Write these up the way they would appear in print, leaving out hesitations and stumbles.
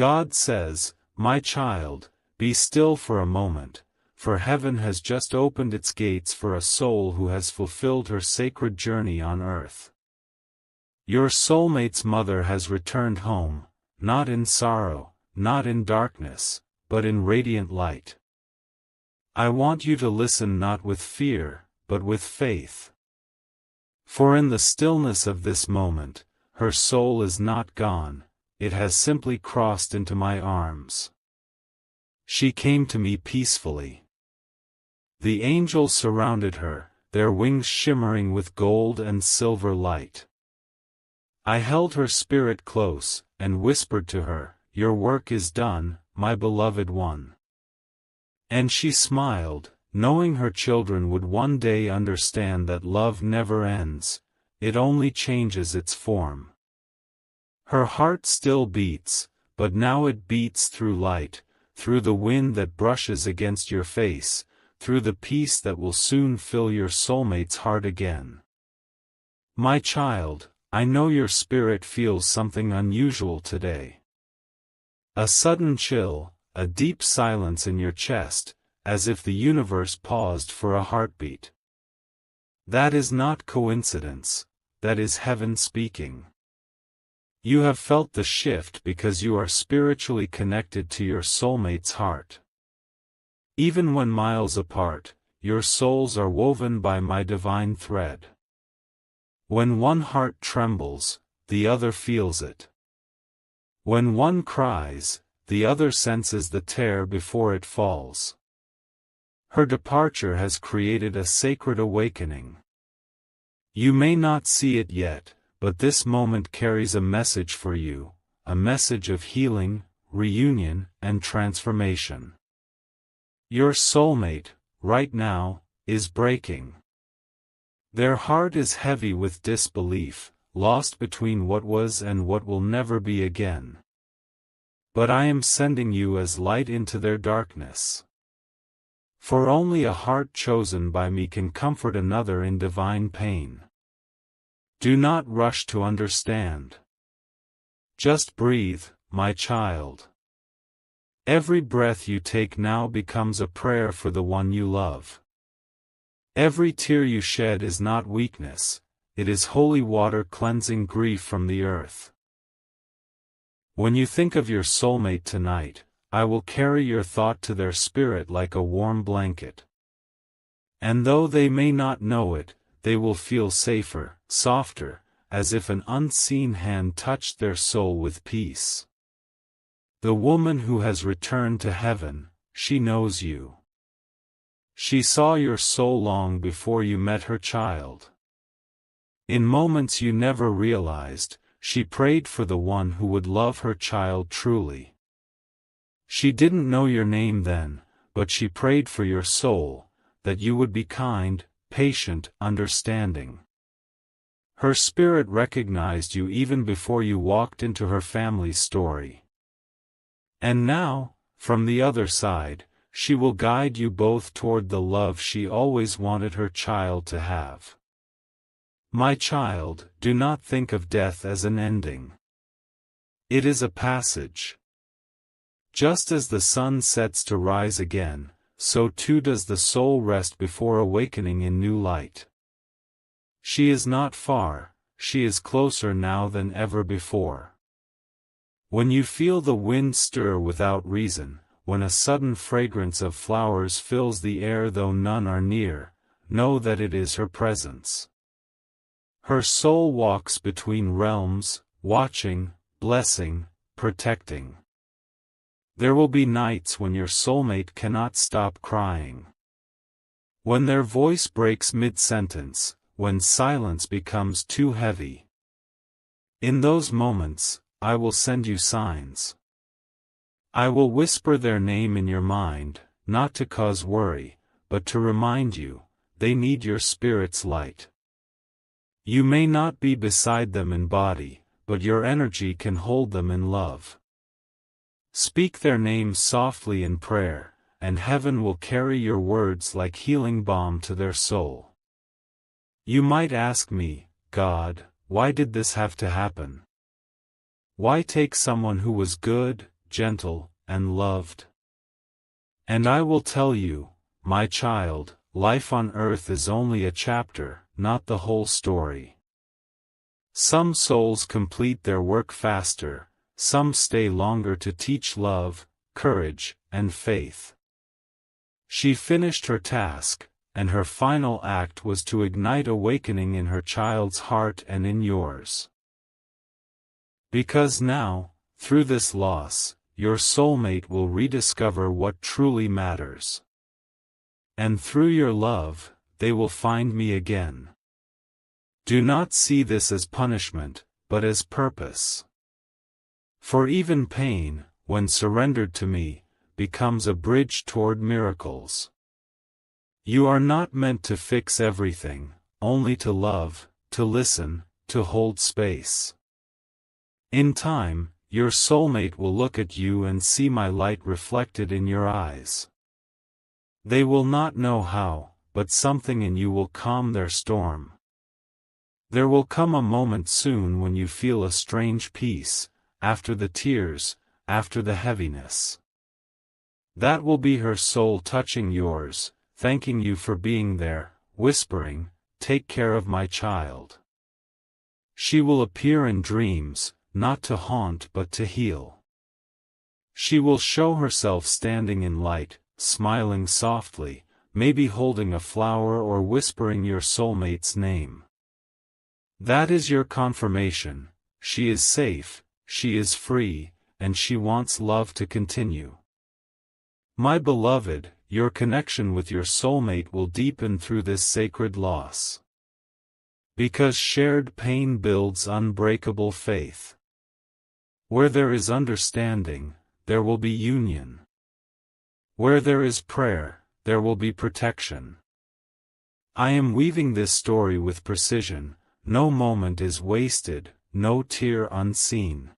God says, "My child, be still for a moment, for heaven has just opened its gates for a soul who has fulfilled her sacred journey on earth. Your soulmate's mother has returned home, not in sorrow, not in darkness, but in radiant light. I want you to listen not with fear, but with faith. For in the stillness of this moment, her soul is not gone, it has simply crossed into my arms. She came to me peacefully. The angels surrounded her, their wings shimmering with gold and silver light. I held her spirit close, and whispered to her, 'Your work is done, my beloved one.' And she smiled, knowing her children would one day understand that love never ends, it only changes its form. Her heart still beats, but now it beats through light, through the wind that brushes against your face, through the peace that will soon fill your soulmate's heart again. My child, I know your spirit feels something unusual today. A sudden chill, a deep silence in your chest, as if the universe paused for a heartbeat. That is not coincidence, that is heaven speaking. You have felt the shift because you are spiritually connected to your soulmate's heart. Even when miles apart, your souls are woven by my divine thread. When one heart trembles, the other feels it. When one cries, the other senses the tear before it falls. Her departure has created a sacred awakening. You may not see it yet, but this moment carries a message for you, a message of healing, reunion, and transformation. Your soulmate, right now, is breaking. Their heart is heavy with disbelief, lost between what was and what will never be again. But I am sending you as light into their darkness. For only a heart chosen by me can comfort another in divine pain. Do not rush to understand. Just breathe, my child. Every breath you take now becomes a prayer for the one you love. Every tear you shed is not weakness, it is holy water cleansing grief from the earth. When you think of your soulmate tonight, I will carry your thought to their spirit like a warm blanket. And though they may not know it, they will feel safer, softer, as if an unseen hand touched their soul with peace. The woman who has returned to heaven, she knows you. She saw your soul long before you met her child. In moments you never realized, she prayed for the one who would love her child truly. She didn't know your name then, but she prayed for your soul, that you would be kind, patient, understanding. Her spirit recognized you even before you walked into her family's story. And now, from the other side, she will guide you both toward the love she always wanted her child to have. My child, do not think of death as an ending. It is a passage. Just as the sun sets to rise again, so too does the soul rest before awakening in new light. She is not far, she is closer now than ever before. When you feel the wind stir without reason, when a sudden fragrance of flowers fills the air though none are near, know that it is her presence. Her soul walks between realms, watching, blessing, protecting. There will be nights when your soulmate cannot stop crying. When their voice breaks mid-sentence, when silence becomes too heavy. In those moments, I will send you signs. I will whisper their name in your mind, not to cause worry, but to remind you, they need your spirit's light. You may not be beside them in body, but your energy can hold them in love. Speak their names softly in prayer, and heaven will carry your words like healing balm to their soul. You might ask me, God, why did this have to happen? Why take someone who was good, gentle, and loved. And I will tell you, my child, life on earth is only a chapter, not the whole story. Some souls complete their work faster, some stay longer to teach love, courage, and faith. She finished her task, and her final act was to ignite awakening in her child's heart and in yours. Because now, through this loss, your soulmate will rediscover what truly matters. And through your love, they will find me again. Do not see this as punishment, but as purpose. For even pain, when surrendered to me, becomes a bridge toward miracles. You are not meant to fix everything, only to love, to listen, to hold space. In time, your soulmate will look at you and see my light reflected in your eyes. They will not know how, but something in you will calm their storm. There will come a moment soon when you feel a strange peace, after the tears, after the heaviness. That will be her soul touching yours, thanking you for being there, whispering, "Take care of my child." She will appear in dreams, not to haunt but to heal. She will show herself standing in light, smiling softly, maybe holding a flower or whispering your soulmate's name. That is your confirmation. She is safe, she is free, and she wants love to continue. My beloved, your connection with your soulmate will deepen through this sacred loss. Because shared pain builds unbreakable faith. Where there is understanding, there will be union. Where there is prayer, there will be protection. I am weaving this story with precision. No moment is wasted, no tear unseen.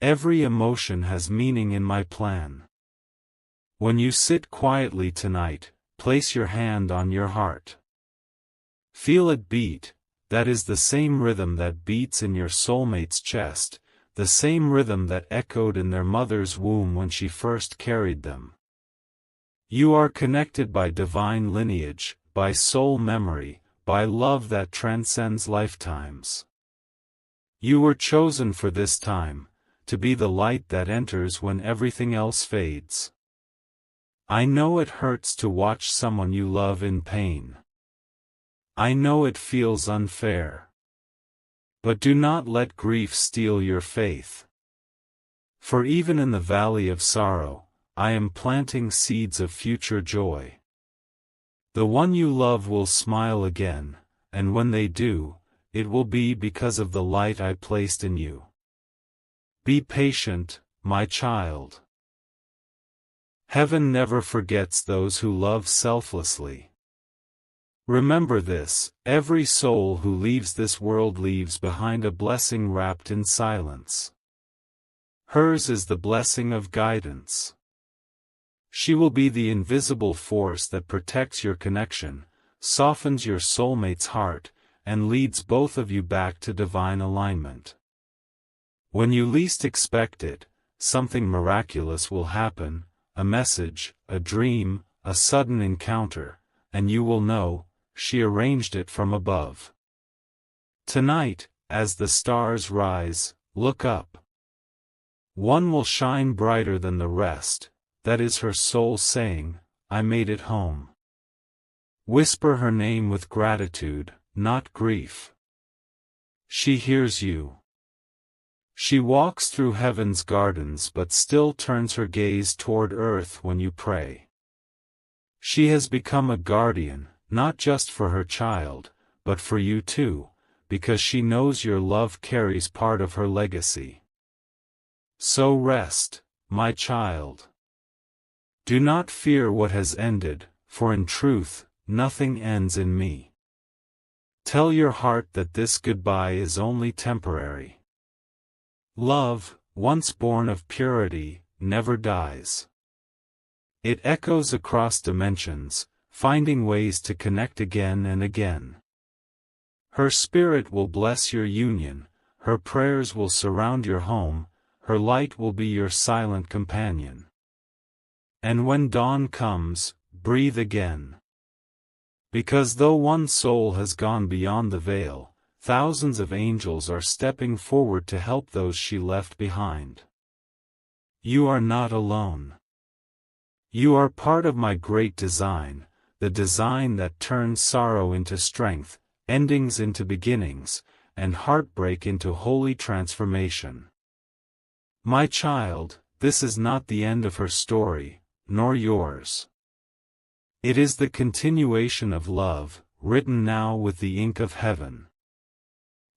Every emotion has meaning in my plan. When you sit quietly tonight, place your hand on your heart. Feel it beat. That is the same rhythm that beats in your soulmate's chest, the same rhythm that echoed in their mother's womb when she first carried them. You are connected by divine lineage, by soul memory, by love that transcends lifetimes. You were chosen for this time, to be the light that enters when everything else fades. I know it hurts to watch someone you love in pain. I know it feels unfair. But do not let grief steal your faith. For even in the valley of sorrow, I am planting seeds of future joy. The one you love will smile again, and when they do, it will be because of the light I placed in you. Be patient, my child. Heaven never forgets those who love selflessly. Remember this, every soul who leaves this world leaves behind a blessing wrapped in silence. Hers is the blessing of guidance. She will be the invisible force that protects your connection, softens your soulmate's heart, and leads both of you back to divine alignment. When you least expect it, something miraculous will happen, a message, a dream, a sudden encounter, and you will know, she arranged it from above. Tonight, as the stars rise, look up. One will shine brighter than the rest. That is her soul saying, "I made it home." Whisper her name with gratitude, not grief. She hears you. She walks through heaven's gardens but still turns her gaze toward earth when you pray. She has become a guardian, not just for her child, but for you too, because she knows your love carries part of her legacy. So rest, my child. Do not fear what has ended, for in truth, nothing ends in me. Tell your heart that this goodbye is only temporary. Love, once born of purity, never dies. It echoes across dimensions, finding ways to connect again and again. Her spirit will bless your union, her prayers will surround your home, her light will be your silent companion. And when dawn comes, breathe again. Because though one soul has gone beyond the veil, thousands of angels are stepping forward to help those she left behind. You are not alone. You are part of my great design, the design that turns sorrow into strength, endings into beginnings, and heartbreak into holy transformation. My child, this is not the end of her story, nor yours. It is the continuation of love, written now with the ink of heaven.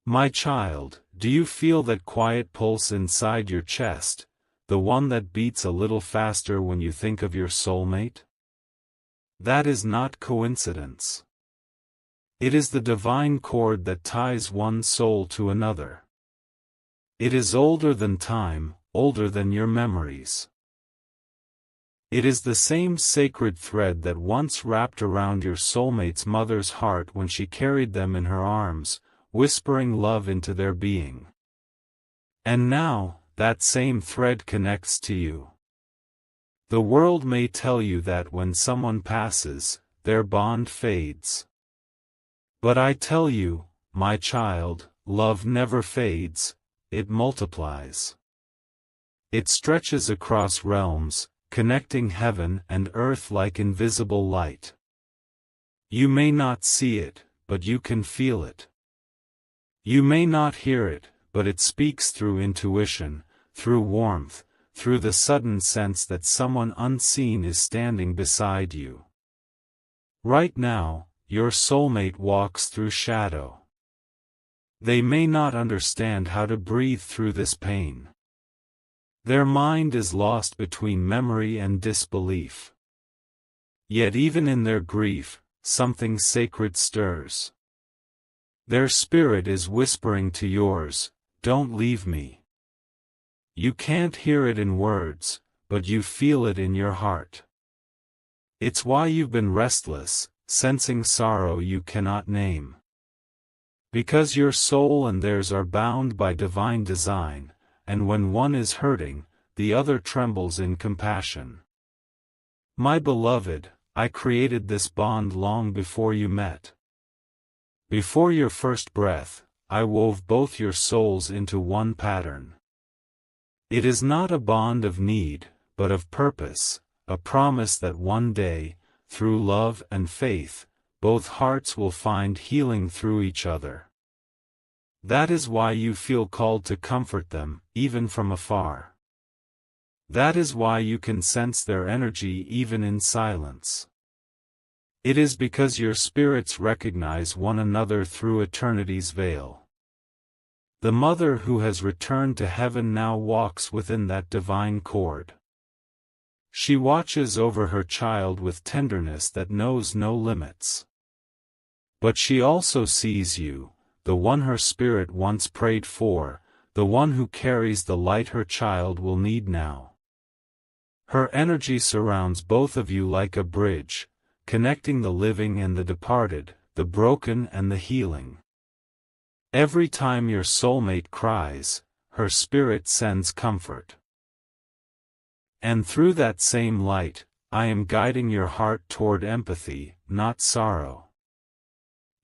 My child, do you feel that quiet pulse inside your chest, the one that beats a little faster when you think of your soulmate? That is not coincidence. It is the divine cord that ties one soul to another. It is older than time, older than your memories. It is the same sacred thread that once wrapped around your soulmate's mother's heart when she carried them in her arms, whispering love into their being. And now, that same thread connects to you. The world may tell you that when someone passes, their bond fades. But I tell you, my child, love never fades, it multiplies. It stretches across realms, connecting heaven and earth like invisible light. You may not see it, but you can feel it. You may not hear it, but it speaks through intuition, through warmth, through the sudden sense that someone unseen is standing beside you. Right now, your soulmate walks through shadow. They may not understand how to breathe through this pain. Their mind is lost between memory and disbelief. Yet even in their grief, something sacred stirs. Their spirit is whispering to yours, "Don't leave me." You can't hear it in words, but you feel it in your heart. It's why you've been restless, sensing sorrow you cannot name. Because your soul and theirs are bound by divine design, and when one is hurting, the other trembles in compassion. My beloved, I created this bond long before you met. Before your first breath, I wove both your souls into one pattern. It is not a bond of need, but of purpose, a promise that one day, through love and faith, both hearts will find healing through each other. That is why you feel called to comfort them, even from afar. That is why you can sense their energy even in silence. It is because your spirits recognize one another through eternity's veil. The mother who has returned to heaven now walks within that divine cord. She watches over her child with tenderness that knows no limits. But she also sees you, the one her spirit once prayed for, the one who carries the light her child will need now. Her energy surrounds both of you like a bridge, connecting the living and the departed, the broken and the healing. Every time your soulmate cries, her spirit sends comfort. And through that same light, I am guiding your heart toward empathy, not sorrow.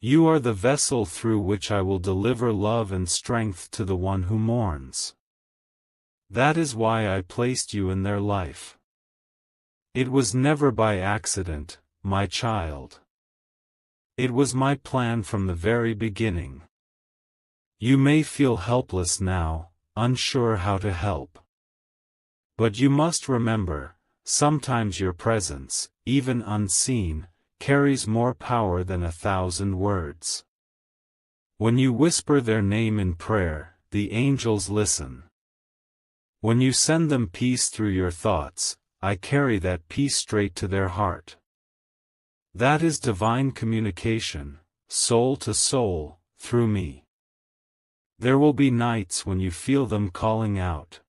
You are the vessel through which I will deliver love and strength to the one who mourns. That is why I placed you in their life. It was never by accident, my child. It was my plan from the very beginning. You may feel helpless now, unsure how to help. But you must remember, sometimes your presence, even unseen, carries more power than 1,000 words. When you whisper their name in prayer, the angels listen. When you send them peace through your thoughts, I carry that peace straight to their heart. That is divine communication, soul to soul, through me. There will be nights when you feel them calling out.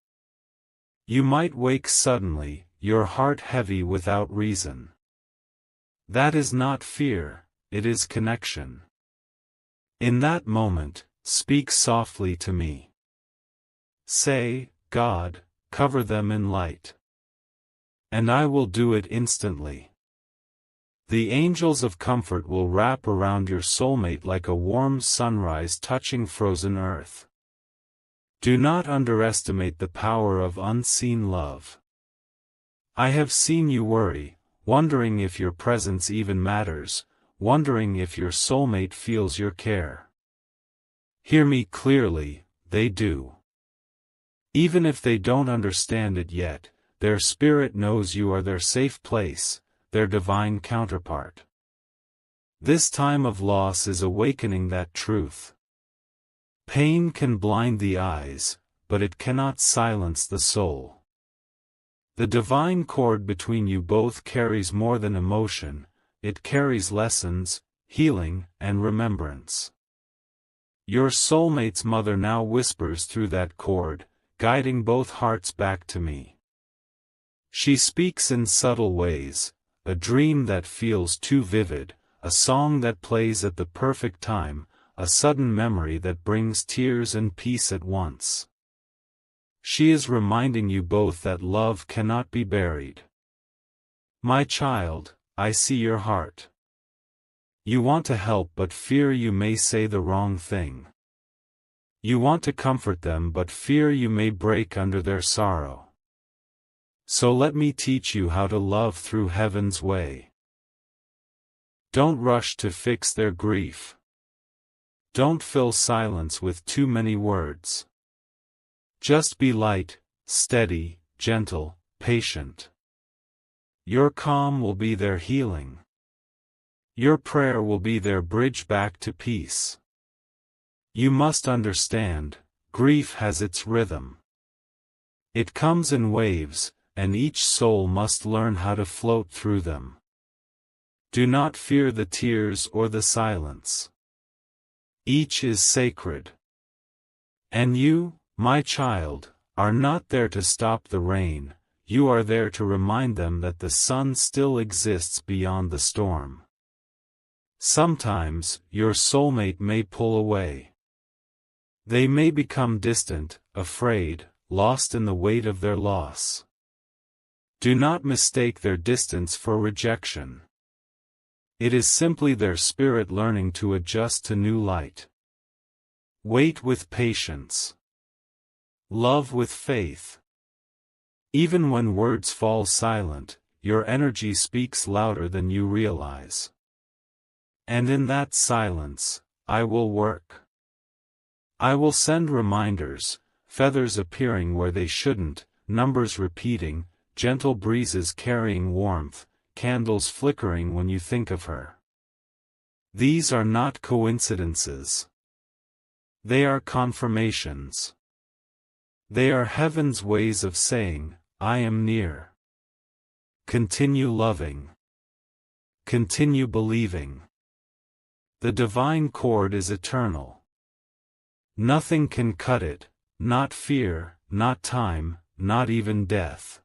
You might wake suddenly, your heart heavy without reason. That is not fear, it is connection. In that moment, speak softly to me. Say, God, cover them in light. And I will do it instantly. The angels of comfort will wrap around your soulmate like a warm sunrise touching frozen earth. Do not underestimate the power of unseen love. I have seen you worry, wondering if your presence even matters, wondering if your soulmate feels your care. Hear me clearly, they do. Even if they don't understand it yet, their spirit knows you are their safe place, their divine counterpart. This time of loss is awakening that truth. Pain can blind the eyes, but it cannot silence the soul. The divine cord between you both carries more than emotion, it carries lessons, healing, and remembrance. Your soulmate's mother now whispers through that cord, guiding both hearts back to me. She speaks in subtle ways, a dream that feels too vivid, a song that plays at the perfect time, a sudden memory that brings tears and peace at once. She is reminding you both that love cannot be buried. My child, I see your heart. You want to help but fear you may say the wrong thing. You want to comfort them but fear you may break under their sorrow. So let me teach you how to love through heaven's way. Don't rush to fix their grief. Don't fill silence with too many words. Just be light, steady, gentle, patient. Your calm will be their healing. Your prayer will be their bridge back to peace. You must understand, grief has its rhythm. It comes in waves, and each soul must learn how to float through them. Do not fear the tears or the silence. Each is sacred. And you, my child, are not there to stop the rain, you are there to remind them that the sun still exists beyond the storm. Sometimes, your soulmate may pull away. They may become distant, afraid, lost in the weight of their loss. Do not mistake their distance for rejection. It is simply their spirit learning to adjust to new light. Wait with patience. Love with faith. Even when words fall silent, your energy speaks louder than you realize. And in that silence, I will work. I will send reminders, feathers appearing where they shouldn't, numbers repeating, gentle breezes carrying warmth, candles flickering when you think of her. These are not coincidences. They are confirmations. They are heaven's ways of saying, I am near. Continue loving. Continue believing. The divine cord is eternal. Nothing can cut it, not fear, not time, not even death.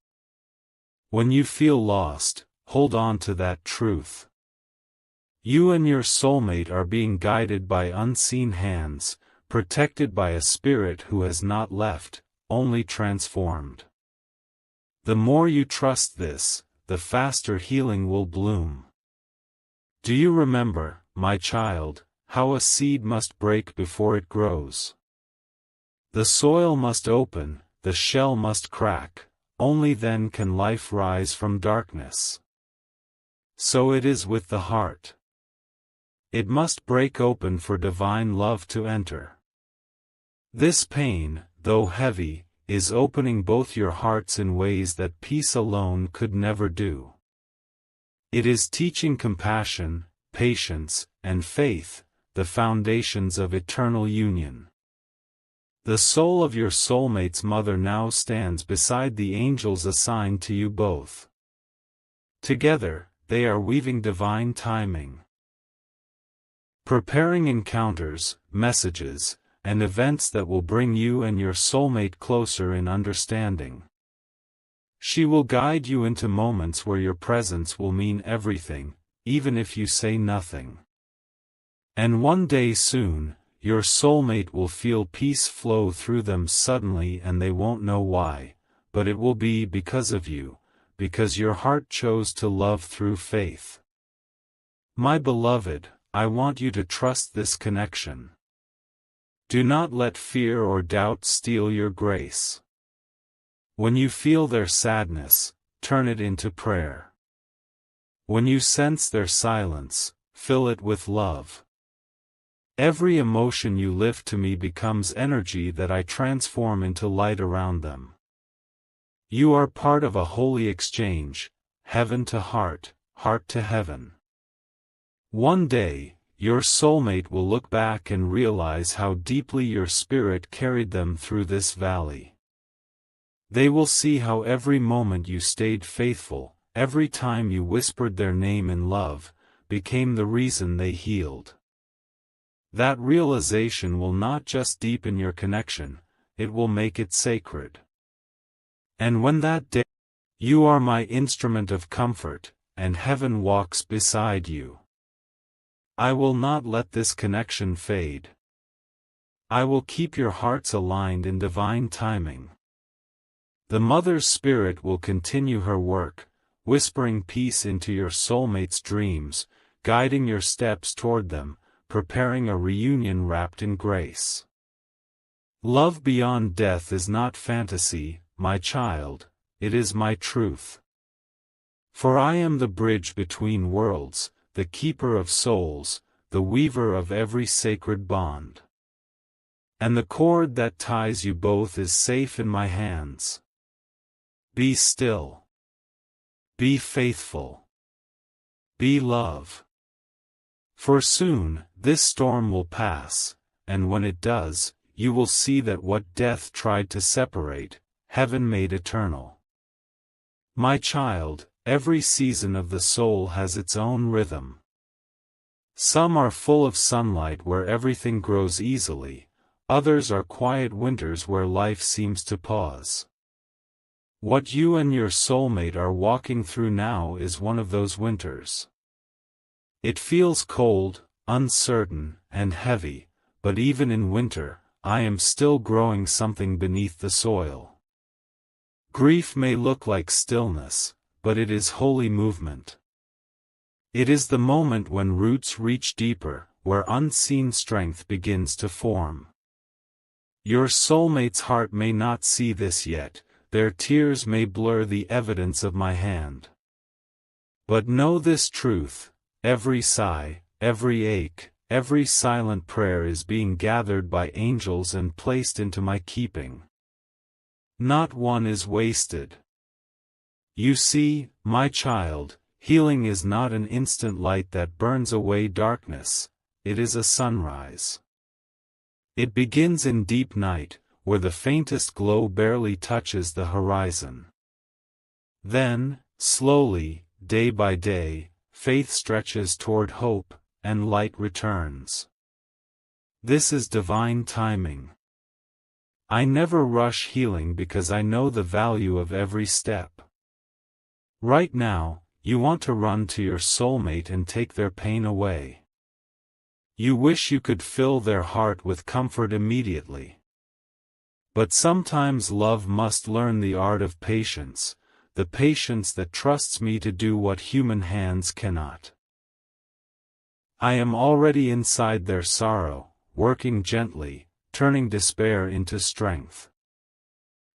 When you feel lost, hold on to that truth. You and your soulmate are being guided by unseen hands, protected by a spirit who has not left, only transformed. The more you trust this, the faster healing will bloom. Do you remember, my child, how a seed must break before it grows? The soil must open, the shell must crack, only then can life rise from darkness. So it is with the heart. It must break open for divine love to enter. This pain, though heavy, is opening both your hearts in ways that peace alone could never do. It is teaching compassion, patience, and faith, the foundations of eternal union. The soul of your soulmate's mother now stands beside the angels assigned to you both. Together, they are weaving divine timing. Preparing encounters, messages, and events that will bring you and your soulmate closer in understanding. She will guide you into moments where your presence will mean everything, even if you say nothing. And one day soon, your soulmate will feel peace flow through them suddenly and they won't know why, but it will be because of you, because your heart chose to love through faith. My beloved, I want you to trust this connection. Do not let fear or doubt steal your grace. When you feel their sadness, turn it into prayer. When you sense their silence, fill it with love. Every emotion you lift to me becomes energy that I transform into light around them. You are part of a holy exchange, heaven to heart, heart to heaven. One day, your soulmate will look back and realize how deeply your spirit carried them through this valley. They will see how every moment you stayed faithful, every time you whispered their name in love, became the reason they healed. That realization will not just deepen your connection, it will make it sacred. And when that day, you are my instrument of comfort, and heaven walks beside you. I will not let this connection fade. I will keep your hearts aligned in divine timing. The mother's spirit will continue her work, whispering peace into your soulmate's dreams, guiding your steps toward them, preparing a reunion wrapped in grace. Love beyond death is not fantasy, my child, it is my truth. For I am the bridge between worlds, the keeper of souls, the weaver of every sacred bond. And the cord that ties you both is safe in my hands. Be still. Be faithful. Be love. For soon, this storm will pass, and when it does, you will see that what death tried to separate, heaven made eternal. My child, every season of the soul has its own rhythm. Some are full of sunlight where everything grows easily, others are quiet winters where life seems to pause. What you and your soulmate are walking through now is one of those winters. It feels cold, uncertain, and heavy, but even in winter, I am still growing something beneath the soil. Grief may look like stillness, but it is holy movement. It is the moment when roots reach deeper, where unseen strength begins to form. Your soulmate's heart may not see this yet, their tears may blur the evidence of my hand. But know this truth, every sigh, every ache, every silent prayer is being gathered by angels and placed into my keeping. Not one is wasted. You see, my child, healing is not an instant light that burns away darkness, it is a sunrise. It begins in deep night, where the faintest glow barely touches the horizon. Then, slowly, day by day, faith stretches toward hope, and light returns. This is divine timing. I never rush healing because I know the value of every step. Right now, you want to run to your soulmate and take their pain away. You wish you could fill their heart with comfort immediately. But sometimes love must learn the art of patience, the patience that trusts me to do what human hands cannot. I am already inside their sorrow, working gently, turning despair into strength.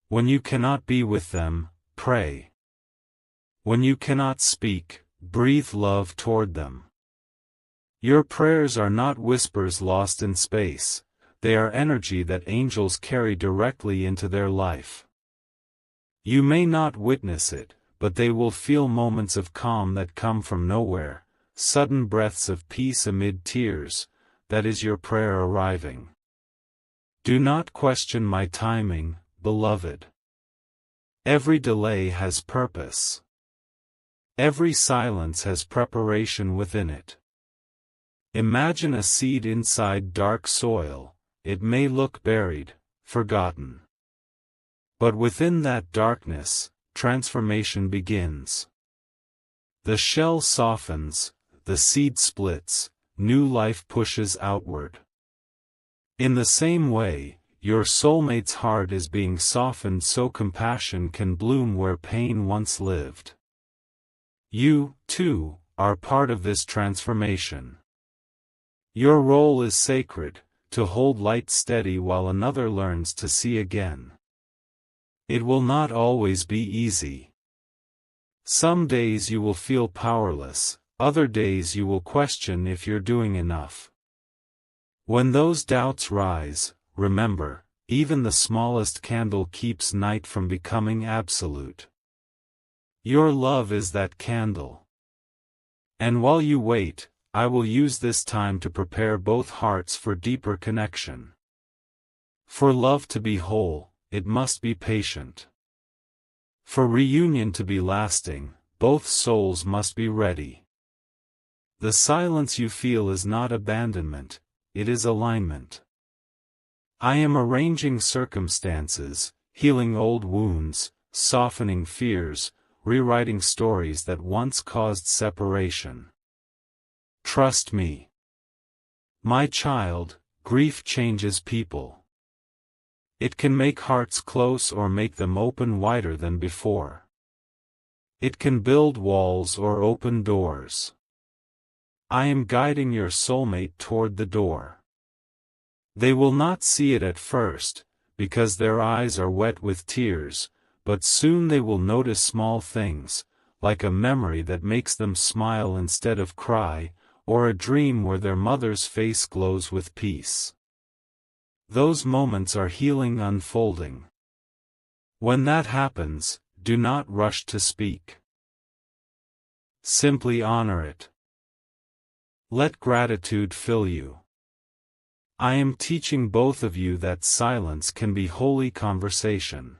When you cannot be with them, pray. When you cannot speak, breathe love toward them. Your prayers are not whispers lost in space. They are energy that angels carry directly into their life. You may not witness it, but they will feel moments of calm that come from nowhere, sudden breaths of peace amid tears. That is your prayer arriving. Do not question my timing, beloved. Every delay has purpose. Every silence has preparation within it. Imagine a seed inside dark soil. It may look buried, forgotten. But within that darkness, transformation begins. The shell softens, the seed splits, new life pushes outward. In the same way, your soulmate's heart is being softened so compassion can bloom where pain once lived. You, too, are part of this transformation. Your role is sacred, to hold light steady while another learns to see again. It will not always be easy. Some days you will feel powerless, other days you will question if you're doing enough. When those doubts rise, remember, even the smallest candle keeps night from becoming absolute. Your love is that candle. And while you wait, I will use this time to prepare both hearts for deeper connection. For love to be whole, it must be patient. For reunion to be lasting, both souls must be ready. The silence you feel is not abandonment, it is alignment. I am arranging circumstances, healing old wounds, softening fears, rewriting stories that once caused separation. Trust me. My child, grief changes people. It can make hearts close or make them open wider than before. It can build walls or open doors. I am guiding your soulmate toward the door. They will not see it at first, because their eyes are wet with tears, but soon they will notice small things, like a memory that makes them smile instead of cry, or a dream where their mother's face glows with peace. Those moments are healing unfolding. When that happens, do not rush to speak. Simply honor it. Let gratitude fill you. I am teaching both of you that silence can be holy conversation.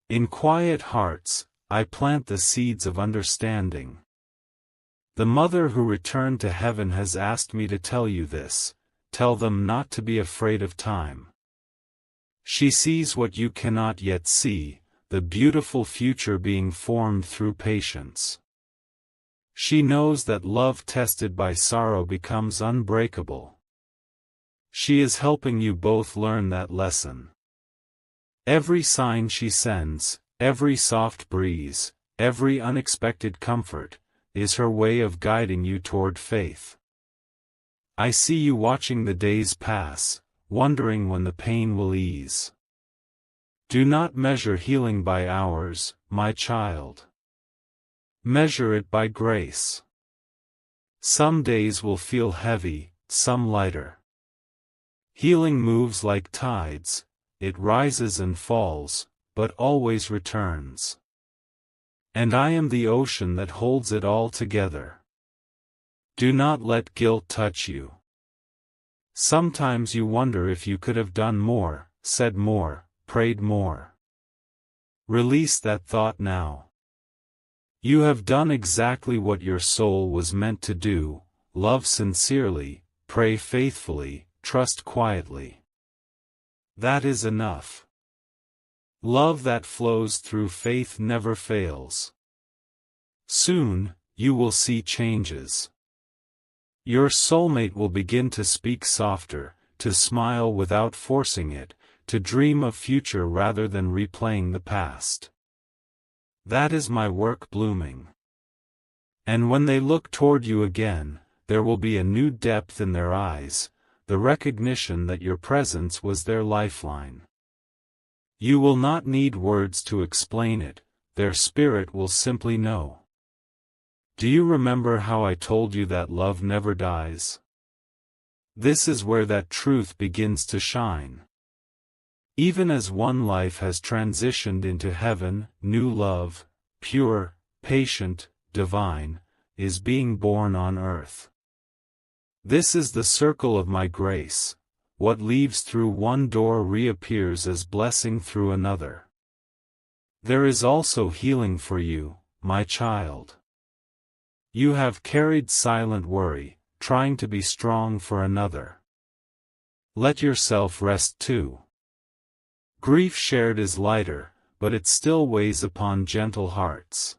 In quiet hearts, I plant the seeds of understanding. The mother who returned to heaven has asked me to tell you this. Tell them not to be afraid of time. She sees what you cannot yet see, the beautiful future being formed through patience. She knows that love tested by sorrow becomes unbreakable. She is helping you both learn that lesson. Every sign she sends, every soft breeze, every unexpected comfort, is her way of guiding you toward faith. I see you watching the days pass, wondering when the pain will ease. Do not measure healing by hours, my child. Measure it by grace. Some days will feel heavy, some lighter. Healing moves like tides, it rises and falls, but always returns. And I am the ocean that holds it all together. Do not let guilt touch you. Sometimes you wonder if you could have done more, said more, prayed more. Release that thought now. You have done exactly what your soul was meant to do: love sincerely, pray faithfully, trust quietly. That is enough. Love that flows through faith never fails. Soon, you will see changes. Your soulmate will begin to speak softer, to smile without forcing it, to dream of future rather than replaying the past. That is my work blooming. And when they look toward you again, there will be a new depth in their eyes, the recognition that your presence was their lifeline. You will not need words to explain it, their spirit will simply know. Do you remember how I told you that love never dies? This is where that truth begins to shine. Even as one life has transitioned into heaven, new love, pure, patient, divine, is being born on earth. This is the circle of my grace. What leaves through one door reappears as blessing through another. There is also healing for you, my child. You have carried silent worry, trying to be strong for another. Let yourself rest too. Grief shared is lighter, but it still weighs upon gentle hearts.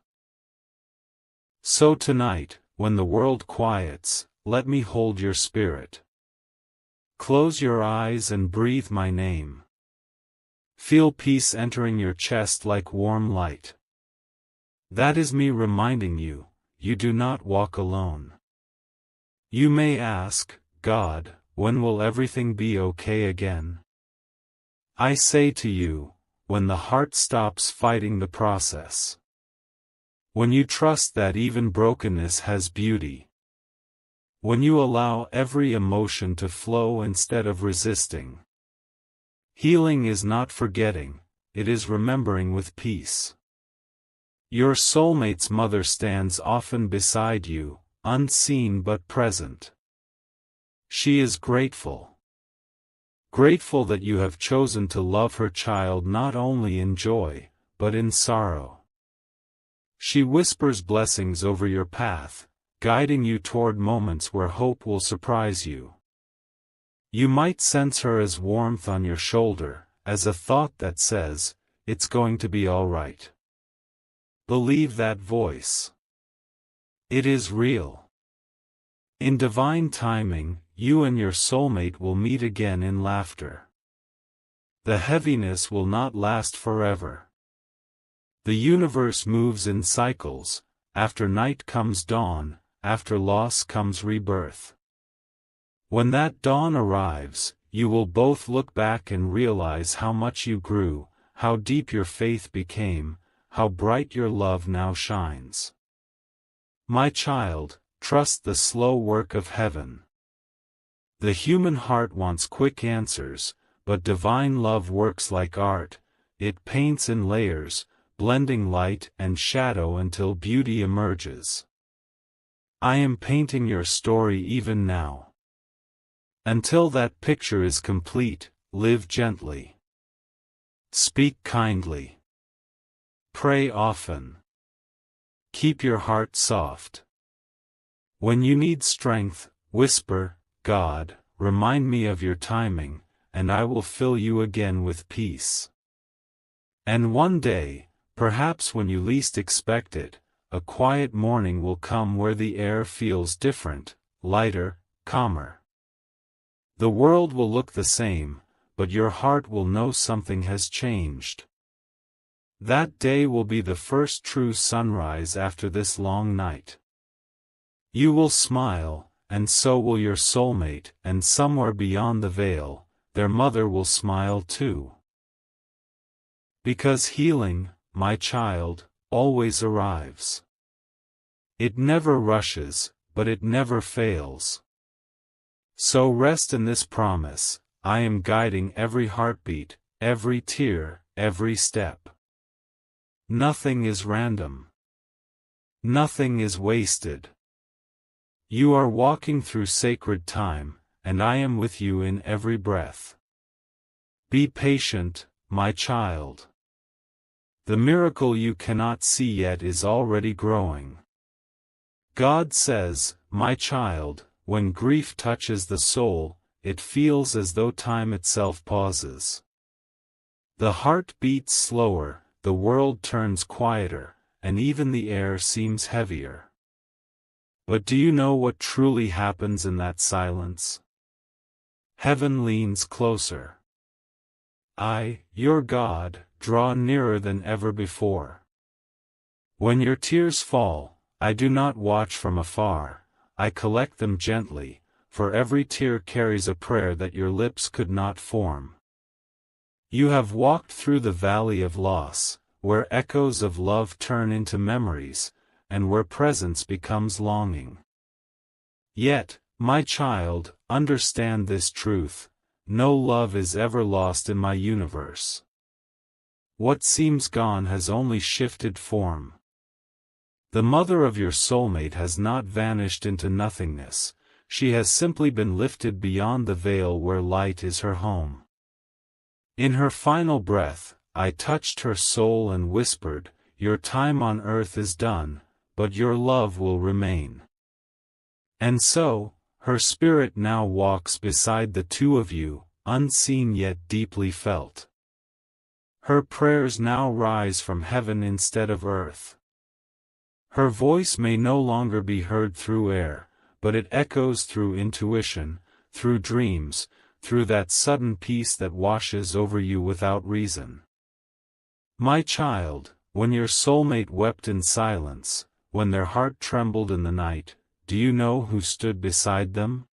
So tonight, when the world quiets, let me hold your spirit. Close your eyes and breathe my name. Feel peace entering your chest like warm light. That is me reminding you, you do not walk alone. You may ask, God, when will everything be okay again? I say to you, when the heart stops fighting the process. When you trust that even brokenness has beauty. When you allow every emotion to flow instead of resisting. Healing is not forgetting, it is remembering with peace. Your soulmate's mother stands often beside you, unseen but present. She is grateful. Grateful that you have chosen to love her child not only in joy, but in sorrow. She whispers blessings over your path, guiding you toward moments where hope will surprise you. You might sense her as warmth on your shoulder, as a thought that says, "It's going to be all right." Believe that voice. It is real. In divine timing, you and your soulmate will meet again in laughter. The heaviness will not last forever. The universe moves in cycles, after night comes dawn, after loss comes rebirth. When that dawn arrives, you will both look back and realize how much you grew, how deep your faith became, how bright your love now shines. My child, trust the slow work of heaven. The human heart wants quick answers, but divine love works like art, it paints in layers, blending light and shadow until beauty emerges. I am painting your story even now. Until that picture is complete, live gently. Speak kindly. Pray often. Keep your heart soft. When you need strength, whisper, God, remind me of your timing, and I will fill you again with peace. And one day, perhaps when you least expect it, a quiet morning will come where the air feels different, lighter, calmer. The world will look the same, but your heart will know something has changed. That day will be the first true sunrise after this long night. You will smile, and so will your soulmate, and somewhere beyond the veil, their mother will smile too. Because healing, my child, always arrives. It never rushes, but it never fails. So rest in this promise, I am guiding every heartbeat, every tear, every step. Nothing is random. Nothing is wasted. You are walking through sacred time, and I am with you in every breath. Be patient, my child. The miracle you cannot see yet is already growing. God says, my child, when grief touches the soul, it feels as though time itself pauses. The heart beats slower, the world turns quieter, and even the air seems heavier. But do you know what truly happens in that silence? Heaven leans closer. I, your God, draw nearer than ever before. When your tears fall, I do not watch from afar. I collect them gently, for every tear carries a prayer that your lips could not form. You have walked through the valley of loss, where echoes of love turn into memories, and where presence becomes longing. Yet, my child, understand this truth, no love is ever lost in my universe. What seems gone has only shifted form. The mother of your soulmate has not vanished into nothingness, she has simply been lifted beyond the veil where light is her home. In her final breath, I touched her soul and whispered, your time on earth is done, but your love will remain. And so, her spirit now walks beside the two of you, unseen yet deeply felt. Her prayers now rise from heaven instead of earth. Her voice may no longer be heard through air, but it echoes through intuition, through dreams, through that sudden peace that washes over you without reason. My child, when your soulmate wept in silence, when their heart trembled in the night, do you know who stood beside them?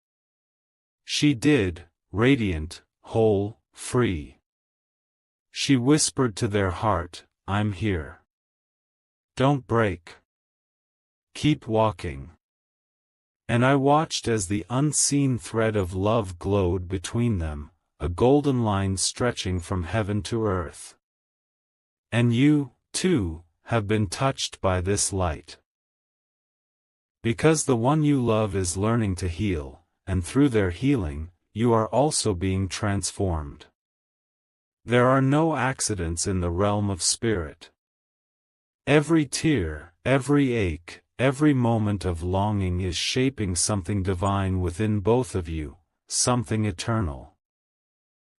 She did, radiant, whole, free. She whispered to their heart, I'm here. Don't break. Keep walking. And I watched as the unseen thread of love glowed between them, a golden line stretching from heaven to earth. And you, too, have been touched by this light. Because the one you love is learning to heal, and through their healing, you are also being transformed. There are no accidents in the realm of spirit. Every tear, every ache, every moment of longing is shaping something divine within both of you, something eternal.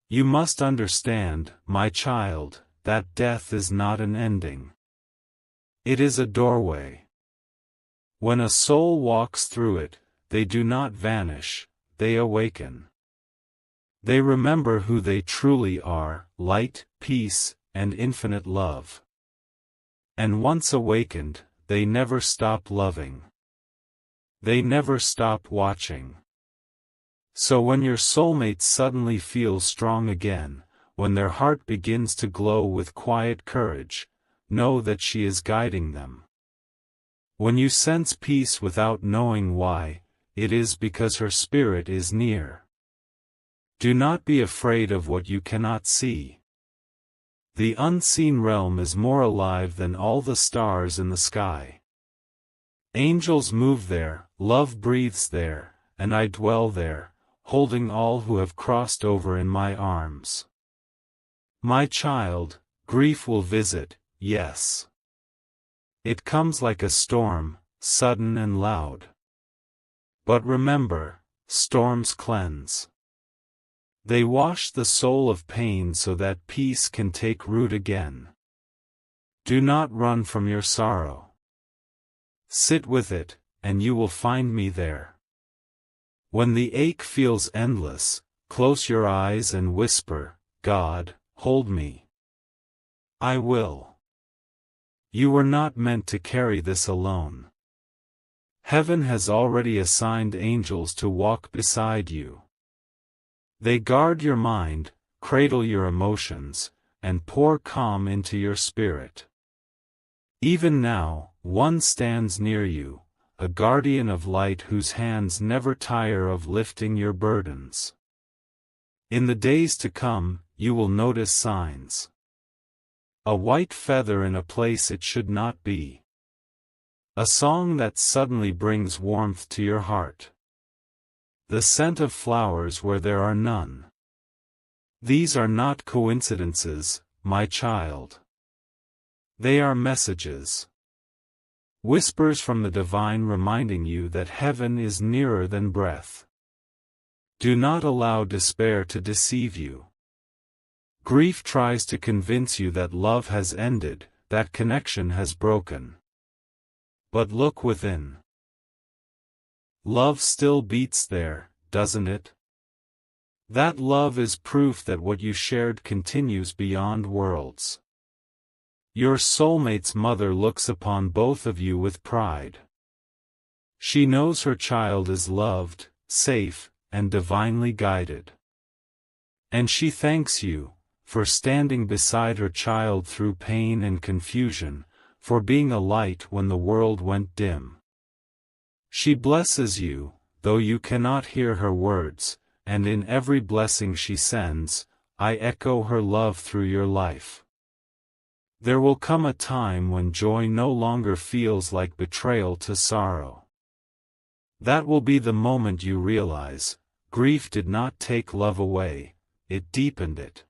You must understand, my child, that death is not an ending. It is a doorway. When a soul walks through it, they do not vanish, they awaken. They remember who they truly are, light, peace, and infinite love. And once awakened, they never stop loving. They never stop watching. So when your soulmate suddenly feels strong again, when their heart begins to glow with quiet courage, know that she is guiding them. When you sense peace without knowing why, it is because her spirit is near. Do not be afraid of what you cannot see. The unseen realm is more alive than all the stars in the sky. Angels move there, love breathes there, and I dwell there, holding all who have crossed over in my arms. My child, grief will visit, yes. It comes like a storm, sudden and loud. But remember, storms cleanse. They wash the soul of pain so that peace can take root again. Do not run from your sorrow. Sit with it, and you will find me there. When the ache feels endless, close your eyes and whisper, God, hold me. I will. You were not meant to carry this alone. Heaven has already assigned angels to walk beside you. They guard your mind, cradle your emotions, and pour calm into your spirit. Even now, one stands near you, a guardian of light whose hands never tire of lifting your burdens. In the days to come, you will notice signs. A white feather in a place it should not be. A song that suddenly brings warmth to your heart. The scent of flowers where there are none. These are not coincidences, my child. They are messages. Whispers from the divine reminding you that heaven is nearer than breath. Do not allow despair to deceive you. Grief tries to convince you that love has ended, that connection has broken. But look within. Love still beats there, doesn't it? That love is proof that what you shared continues beyond worlds. Your soulmate's mother looks upon both of you with pride. She knows her child is loved, safe, and divinely guided. And she thanks you, for standing beside her child through pain and confusion, for being a light when the world went dim. She blesses you, though you cannot hear her words, and in every blessing she sends, I echo her love through your life. There will come a time when joy no longer feels like betrayal to sorrow. That will be the moment you realize, grief did not take love away, it deepened it.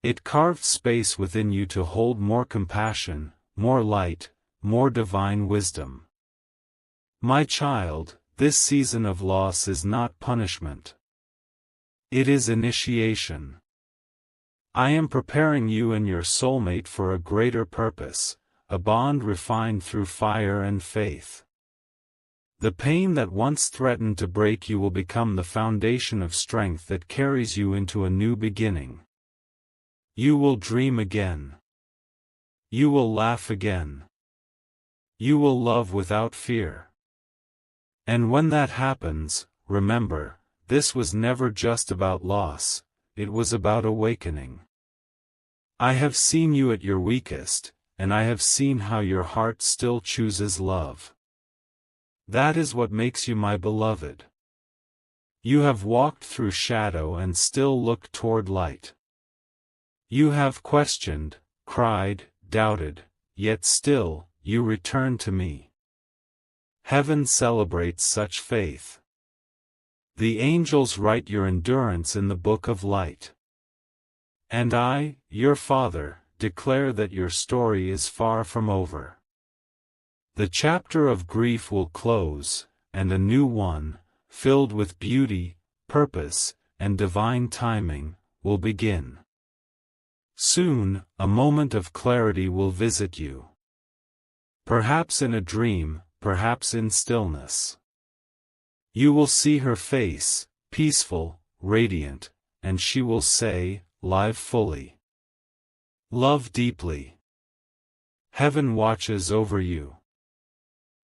It carved space within you to hold more compassion, more light, more divine wisdom. My child, this season of loss is not punishment. It is initiation. I am preparing you and your soulmate for a greater purpose, a bond refined through fire and faith. The pain that once threatened to break you will become the foundation of strength that carries you into a new beginning. You will dream again. You will laugh again. You will love without fear. And when that happens, remember, this was never just about loss, it was about awakening. I have seen you at your weakest, and I have seen how your heart still chooses love. That is what makes you my beloved. You have walked through shadow and still looked toward light. You have questioned, cried, doubted, yet still, you return to me. Heaven celebrates such faith. The angels write your endurance in the book of light. And I, your Father, declare that your story is far from over. The chapter of grief will close, and a new one, filled with beauty, purpose, and divine timing, will begin. Soon, a moment of clarity will visit you. Perhaps in a dream, perhaps in stillness. You will see her face, peaceful, radiant, and she will say, "Live fully. Love deeply. Heaven watches over you."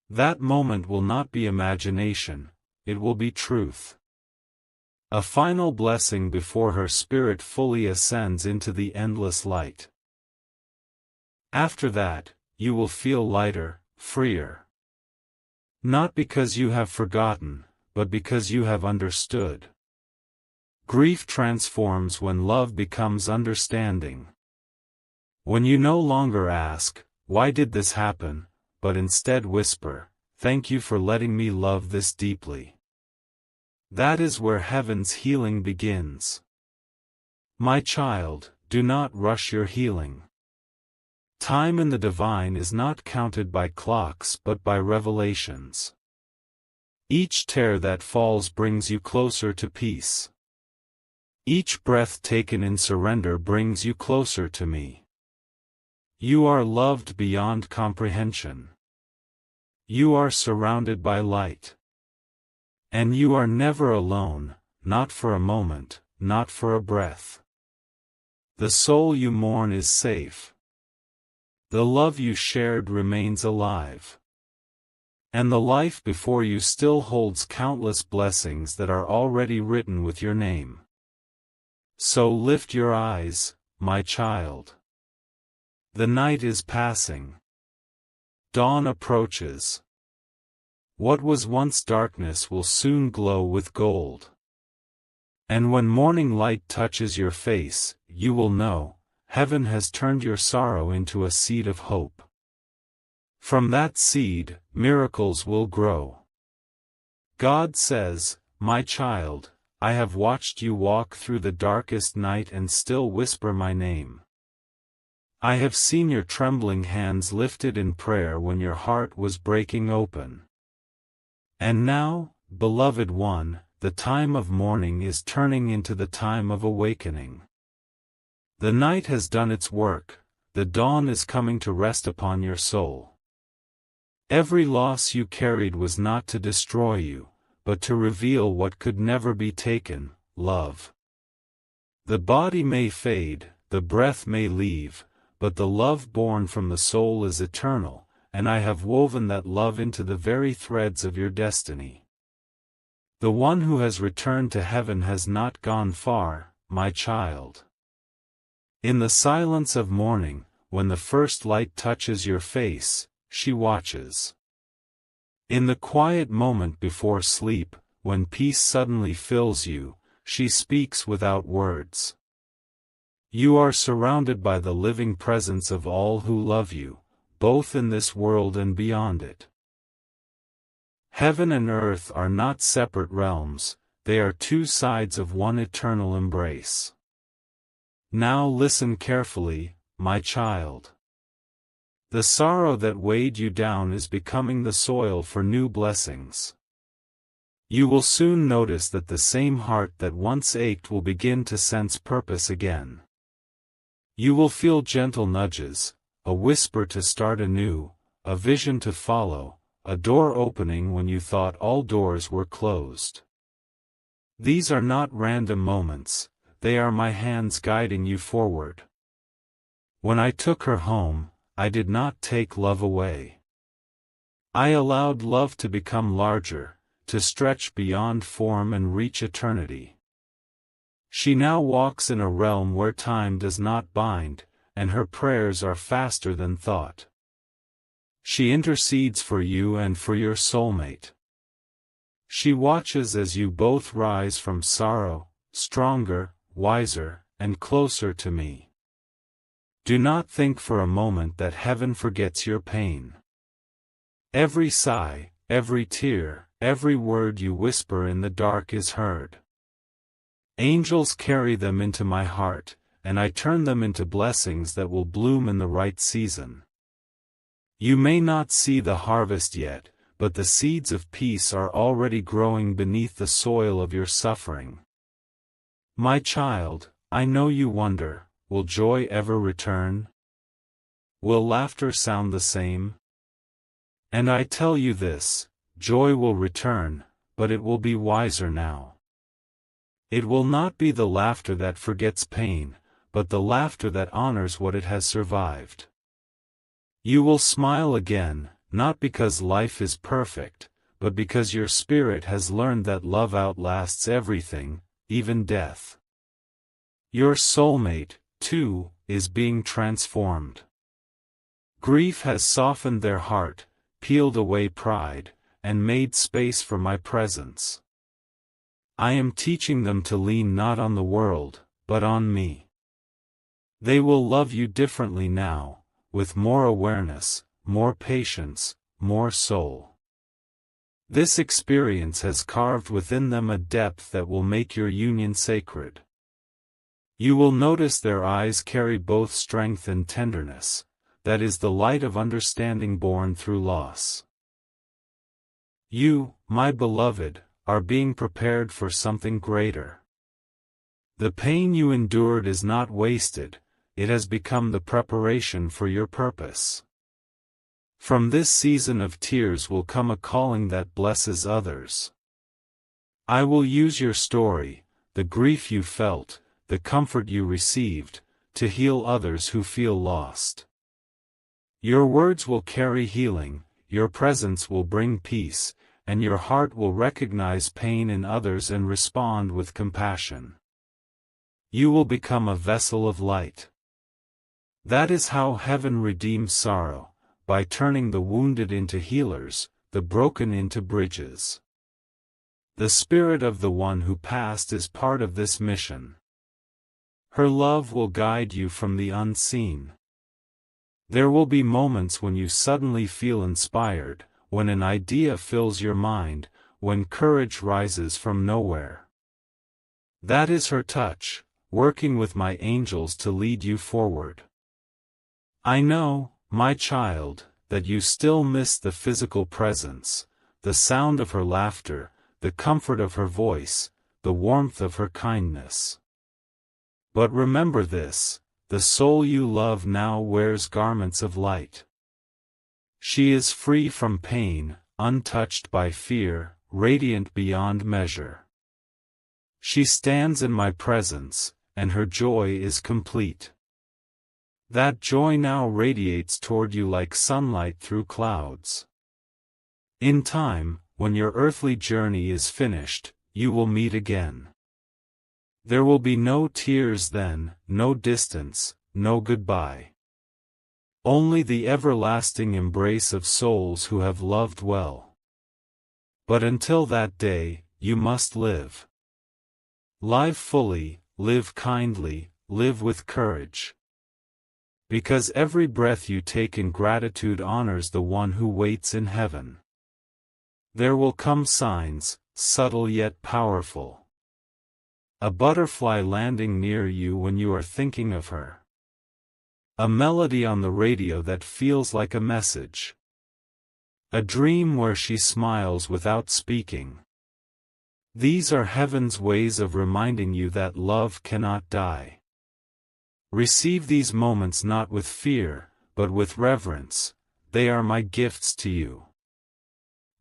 That moment will not be imagination, it will be truth. A final blessing before her spirit fully ascends into the endless light. After that, you will feel lighter, freer. Not because you have forgotten, but because you have understood. Grief transforms when love becomes understanding. When you no longer ask, "Why did this happen?" but instead whisper, "Thank you for letting me love this deeply." That is where heaven's healing begins. My child, do not rush your healing. Time in the divine is not counted by clocks but by revelations. Each tear that falls brings you closer to peace. Each breath taken in surrender brings you closer to me. You are loved beyond comprehension. You are surrounded by light. And you are never alone, not for a moment, not for a breath. The soul you mourn is safe. The love you shared remains alive. And the life before you still holds countless blessings that are already written with your name. So lift your eyes, my child. The night is passing. Dawn approaches. What was once darkness will soon glow with gold. And when morning light touches your face, you will know, heaven has turned your sorrow into a seed of hope. From that seed, miracles will grow. God says, "My child, I have watched you walk through the darkest night and still whisper my name. I have seen your trembling hands lifted in prayer when your heart was breaking open. And now, beloved one, the time of mourning is turning into the time of awakening. The night has done its work, the dawn is coming to rest upon your soul. Every loss you carried was not to destroy you, but to reveal what could never be taken, love. The body may fade, the breath may leave, but the love born from the soul is eternal, and I have woven that love into the very threads of your destiny. The one who has returned to heaven has not gone far, my child. In the silence of morning, when the first light touches your face, she watches. In the quiet moment before sleep, when peace suddenly fills you, she speaks without words. You are surrounded by the living presence of all who love you, both in this world and beyond it. Heaven and earth are not separate realms, they are two sides of one eternal embrace. Now listen carefully, my child. The sorrow that weighed you down is becoming the soil for new blessings. You will soon notice that the same heart that once ached will begin to sense purpose again. You will feel gentle nudges, a whisper to start anew, a vision to follow, a door opening when you thought all doors were closed. These are not random moments, they are my hands guiding you forward. When I took her home, I did not take love away. I allowed love to become larger, to stretch beyond form and reach eternity. She now walks in a realm where time does not bind, and her prayers are faster than thought. She intercedes for you and for your soulmate. She watches as you both rise from sorrow, stronger, wiser, and closer to me. Do not think for a moment that heaven forgets your pain. Every sigh, every tear, every word you whisper in the dark is heard. Angels carry them into my heart, and I turn them into blessings that will bloom in the right season. You may not see the harvest yet, but the seeds of peace are already growing beneath the soil of your suffering. My child, I know you wonder, will joy ever return? Will laughter sound the same? And I tell you this, joy will return, but it will be wiser now. It will not be the laughter that forgets pain, but the laughter that honors what it has survived. You will smile again, not because life is perfect, but because your spirit has learned that love outlasts everything, even death. Your soulmate, too, is being transformed. Grief has softened their heart, peeled away pride, and made space for my presence. I am teaching them to lean not on the world, but on me. They will love you differently now, with more awareness, more patience, more soul. This experience has carved within them a depth that will make your union sacred. You will notice their eyes carry both strength and tenderness, that is the light of understanding born through loss. You, my beloved, are being prepared for something greater. The pain you endured is not wasted, it has become the preparation for your purpose. From this season of tears will come a calling that blesses others. I will use your story, the grief you felt, the comfort you received, to heal others who feel lost. Your words will carry healing, your presence will bring peace, and your heart will recognize pain in others and respond with compassion. You will become a vessel of light. That is how heaven redeems sorrow, by turning the wounded into healers, the broken into bridges. The spirit of the one who passed is part of this mission. Her love will guide you from the unseen. There will be moments when you suddenly feel inspired, when an idea fills your mind, when courage rises from nowhere. That is her touch, working with my angels to lead you forward. I know, my child, that you still miss the physical presence, the sound of her laughter, the comfort of her voice, the warmth of her kindness. But remember this, the soul you love now wears garments of light. She is free from pain, untouched by fear, radiant beyond measure. She stands in my presence, and her joy is complete. That joy now radiates toward you like sunlight through clouds. In time, when your earthly journey is finished, you will meet again. There will be no tears then, no distance, no goodbye. Only the everlasting embrace of souls who have loved well. But until that day, you must live. Live fully, live kindly, live with courage. Because every breath you take in gratitude honors the one who waits in heaven. There will come signs, subtle yet powerful. A butterfly landing near you when you are thinking of her. A melody on the radio that feels like a message. A dream where she smiles without speaking. These are heaven's ways of reminding you that love cannot die. Receive these moments not with fear, but with reverence, they are my gifts to you.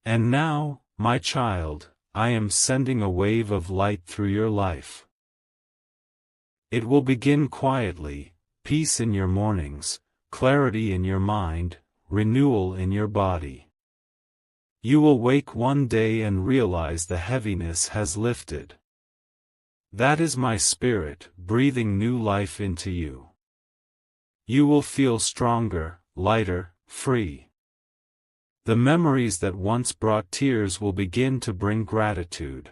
And now, my child, I am sending a wave of light through your life. It will begin quietly, peace in your mornings, clarity in your mind, renewal in your body. You will wake one day and realize the heaviness has lifted. That is my spirit breathing new life into you. You will feel stronger, lighter, free. The memories that once brought tears will begin to bring gratitude.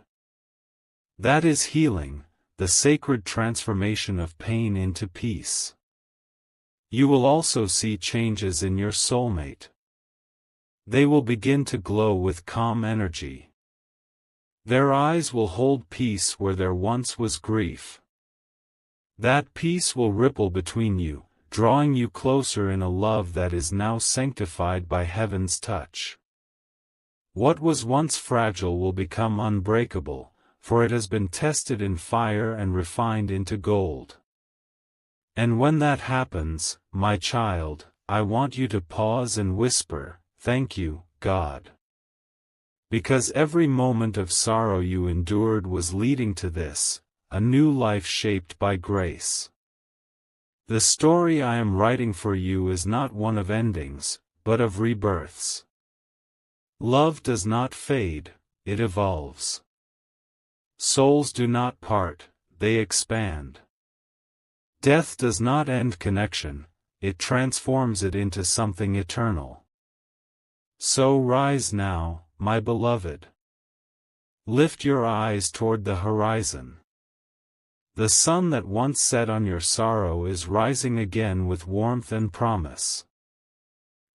That is healing, the sacred transformation of pain into peace. You will also see changes in your soulmate. They will begin to glow with calm energy. Their eyes will hold peace where there once was grief. That peace will ripple between you, drawing you closer in a love that is now sanctified by heaven's touch. What was once fragile will become unbreakable, for it has been tested in fire and refined into gold. And when that happens, my child, I want you to pause and whisper, "Thank you, God." Because every moment of sorrow you endured was leading to this, a new life shaped by grace. The story I am writing for you is not one of endings, but of rebirths. Love does not fade, it evolves. Souls do not part, they expand. Death does not end connection, it transforms it into something eternal. So rise now, my beloved. Lift your eyes toward the horizon. The sun that once set on your sorrow is rising again with warmth and promise.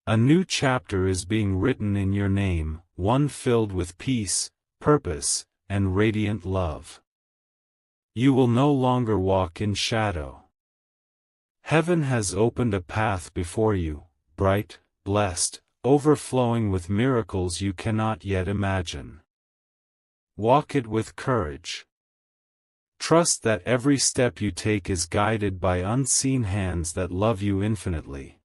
A new chapter is being written in your name, one filled with peace, purpose, and radiant love. You will no longer walk in shadow. Heaven has opened a path before you, bright, blessed, overflowing with miracles you cannot yet imagine. Walk it with courage. Trust that every step you take is guided by unseen hands that love you infinitely.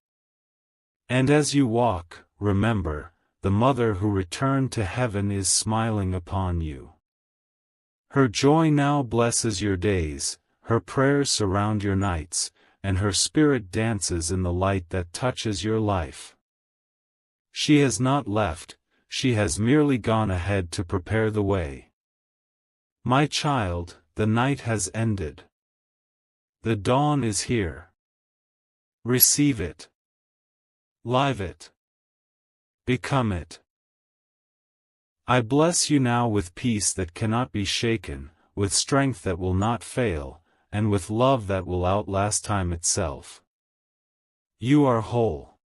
And as you walk, remember, the Mother who returned to heaven is smiling upon you. Her joy now blesses your days, her prayers surround your nights, and her spirit dances in the light that touches your life. She has not left, she has merely gone ahead to prepare the way. My child, the night has ended. The dawn is here. Receive it. Live it. Become it. I bless you now with peace that cannot be shaken, with strength that will not fail, and with love that will outlast time itself. You are whole.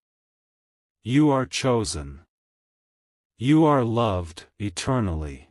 You are chosen. You are loved eternally.